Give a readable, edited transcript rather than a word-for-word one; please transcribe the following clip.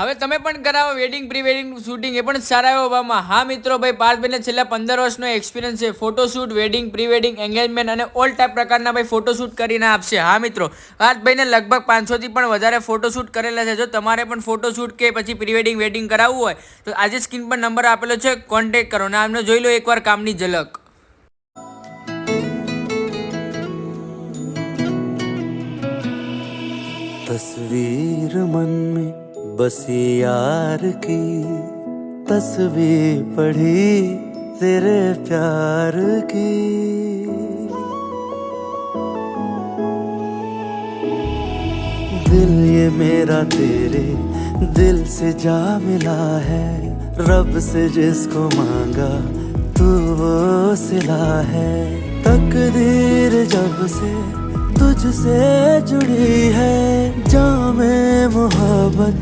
હવે તમે પણ કરાવો વેડિંગ પ્રી વેડિંગ શૂટિંગ, એ પણ સારા એવા ભાવમાં. હા મિત્રો, ભાઈ પાર્થભાઈને છેલ્લા 15 વર્ષનો એક્સપિરિયન્સ છે. Photoshoot, wedding, pre wedding, engagement અને ઓલ ટાઈપ પ્રકારના ભાઈ ફોટોશૂટ કરીને આપશે. હા મિત્રો, પાર્થભાઈને લગભગ 500 થી પણ વધારે ફોટોશૂટ કરેલા છે. જો તમારે પણ ફોટોશૂટ કે પછી પ્રી વેડિંગ વેડિંગ કરાવવું હોય તો આજે સ્ક્રીન પર નંબર આપેલો છે, કોન્ટેક્ટ કરો ને આમને જોઈ લો એકવાર કામની ઝલક. तस्वीर मन में बसी यार की, तस्वीर पढ़ी तेरे प्यार की, दिल ये मेरा तेरे दिल से जा मिला है, रब से जिसको मांगा तू वो सिला है, तकदीर जब से तुझसे जुड़ी है, जामे मोहब्बत